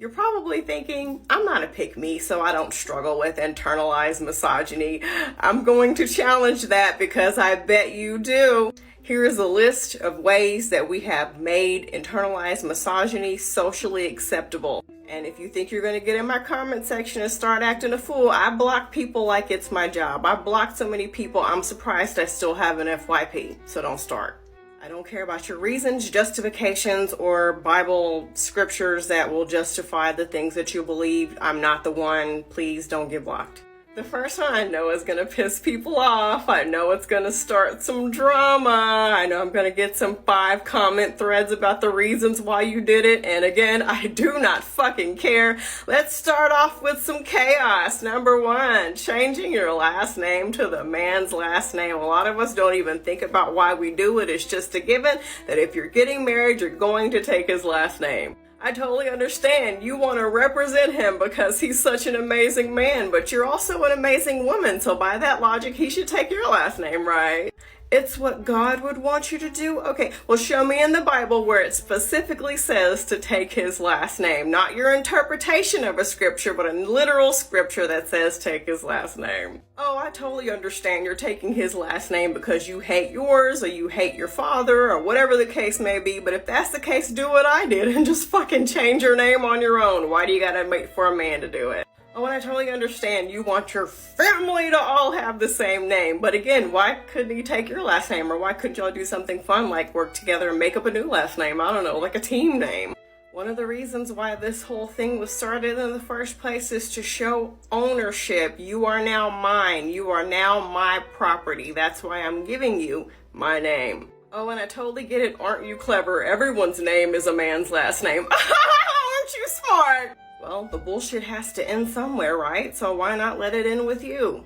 You're probably thinking, I'm not a pick-me, so I don't struggle with internalized misogyny. I'm going to challenge that because I bet you do. Here is a list of ways that we have made internalized misogyny socially acceptable. And if you think you're going to get in my comment section and start acting a fool, I block people like it's my job. I blocked so many people, I'm surprised I still have an FYP. So don't start. I don't care about your reasons, justifications, or Bible scriptures that will justify the things that you believe. I'm not the one. Please don't get blocked. The first one I know is going to piss people off. I know it's going to start some drama. I know I'm going to get some 5 comment threads about the reasons why you did it. And again, I do not fucking care. Let's start off with some chaos. Number 1, changing your last name to the man's last name. A lot of us don't even think about why we do it. It's just a given that if you're getting married, you're going to take his last name. I totally understand. You want to represent him because he's such an amazing man, but you're also an amazing woman, so by that logic, he should take your last name, right? It's what God would want you to do? Okay, well, show me in the Bible where it specifically says to take his last name. Not your interpretation of a scripture, but a literal scripture that says take his last name. Oh, I totally understand you're taking his last name because you hate yours or you hate your father or whatever the case may be, but if that's the case, do what I did and just fucking change your name on your own. Why do you gotta wait for a man to do it? Oh, and I totally understand you want your family to all have the same name. But again, why couldn't he take your last name? Or why couldn't y'all do something fun like work together and make up a new last name? I don't know, like a team name. One of the reasons why this whole thing was started in the first place is to show ownership. You are now mine. You are now my property. That's why I'm giving you my name. Oh, and I totally get it. Aren't you clever? Everyone's name is a man's last name. Aren't you smart? Well, the bullshit has to end somewhere, right? So why not let it end with you?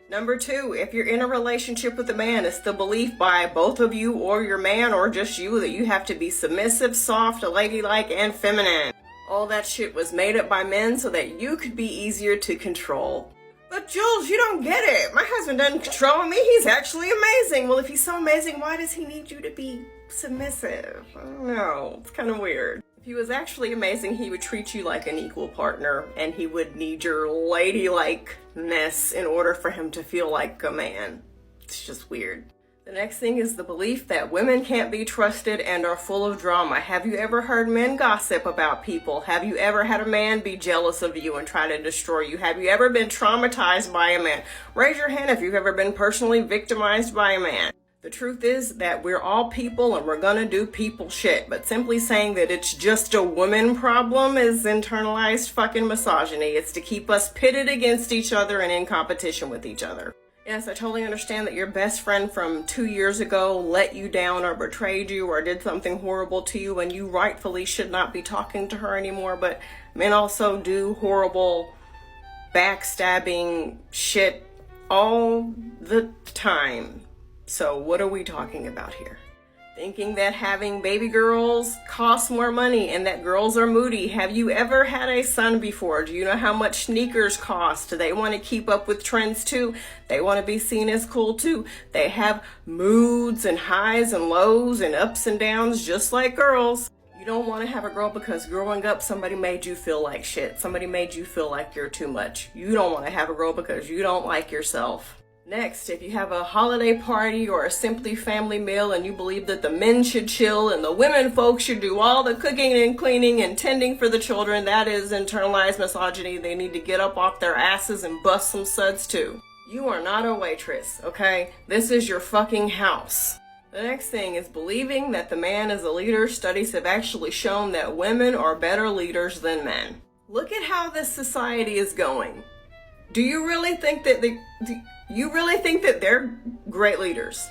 Number 2, if you're in a relationship with a man, it's the belief by both of you or your man or just you that you have to be submissive, soft, ladylike, and feminine. All that shit was made up by men so that you could be easier to control. But Jules, you don't get it. My husband doesn't control me. He's actually amazing. Well, if he's so amazing, why does he need you to be submissive? I don't know. It's kind of weird. If he was actually amazing, he would treat you like an equal partner, and he would need your ladylikeness in order for him to feel like a man. It's just weird. The next thing is the belief that women can't be trusted and are full of drama. Have you ever heard men gossip about people? Have you ever had a man be jealous of you and try to destroy you? Have you ever been traumatized by a man? Raise your hand if you've ever been personally victimized by a man. The truth is that we're all people and we're gonna do people shit, but simply saying that it's just a woman problem is internalized fucking misogyny. It's to keep us pitted against each other and in competition with each other. Yes, I totally understand that your best friend from 2 years ago let you down or betrayed you or did something horrible to you and you rightfully should not be talking to her anymore, but men also do horrible backstabbing shit all the time. So what are we talking about here? Thinking that having baby girls costs more money and that girls are moody. Have you ever had a son before? Do you know how much sneakers cost? They want to keep up with trends too. They want to be seen as cool too. They have moods and highs and lows and ups and downs just like girls. You don't want to have a girl because growing up somebody made you feel like shit. Somebody made you feel like you're too much. You don't want to have a girl because you don't like yourself. Next, if you have a holiday party or a simply family meal and you believe that the men should chill and the women folks should do all the cooking and cleaning and tending for the children, that is internalized misogyny. They need to get up off their asses and bust some suds too. You are not a waitress, okay? This is your fucking house. The next thing is believing that the man is a leader. Studies have actually shown that women are better leaders than men. Look at how this society is going. Do you really think that they're great leaders?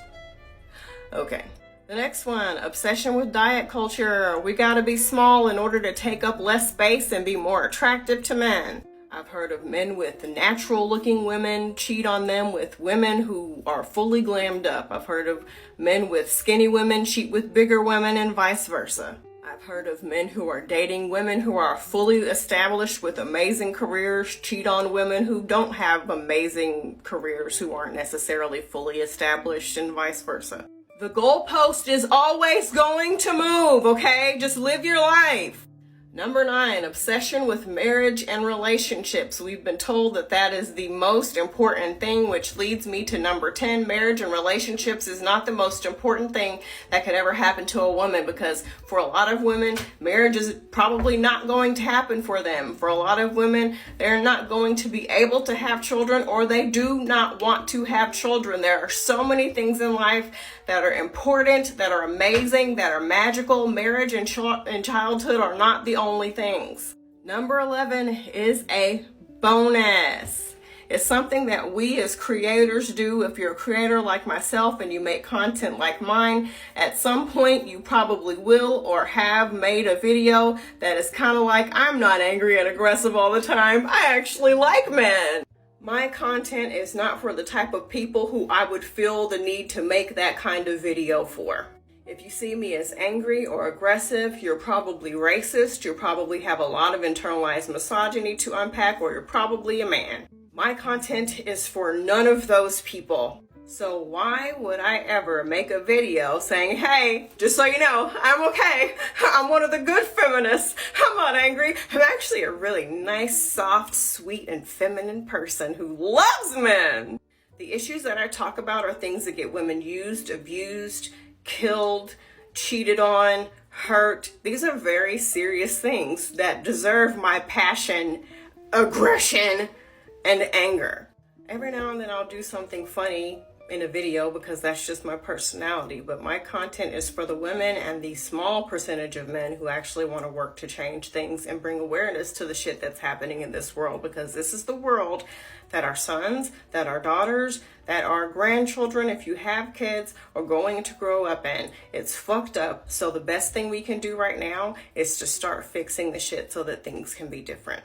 Okay. The next one, obsession with diet culture. We gotta be small in order to take up less space and be more attractive to men. I've heard of men with natural looking women cheat on them with women who are fully glammed up. I've heard of men with skinny women cheat with bigger women and vice versa. I've heard of men who are dating women who are fully established with amazing careers cheat on women who don't have amazing careers, who aren't necessarily fully established, and vice versa. The goalpost is always going to move, okay? Just live your life. Number 9, obsession with marriage and relationships. We've been told that that is the most important thing, which leads me to number 10. Marriage and relationships is not the most important thing that could ever happen to a woman, because for a lot of women, marriage is probably not going to happen for them. For a lot of women, they're not going to be able to have children, or they do not want to have children. There are so many things in life that are important, that are amazing, that are magical. Marriage and childhood are not the only things. Number 11 is a bonus. It's something that we as creators do. If you're a creator like myself and you make content like mine, at some point you probably will or have made a video that is kind of like, I'm not angry and aggressive all the time. I actually like men. My content is not for the type of people who I would feel the need to make that kind of video for. If you see me as angry or aggressive, you're probably racist, you probably have a lot of internalized misogyny to unpack, or you're probably a man. My content is for none of those people. So why would I ever make a video saying, hey, just so you know, I'm okay. I'm one of the good feminists. I'm not angry. I'm actually a really nice, soft, sweet, and feminine person who loves men. The issues that I talk about are things that get women used, abused, killed, cheated on, hurt. These are very serious things that deserve my passion, aggression, and anger. Every now and then I'll do something funny in a video because that's just my personality, but my content is for the women and the small percentage of men who actually want to work to change things and bring awareness to the shit that's happening in this world, because this is the world that our sons, that our daughters, that our grandchildren, if you have kids, are going to grow up in. It's fucked up. So the best thing we can do right now is to start fixing the shit so that things can be different.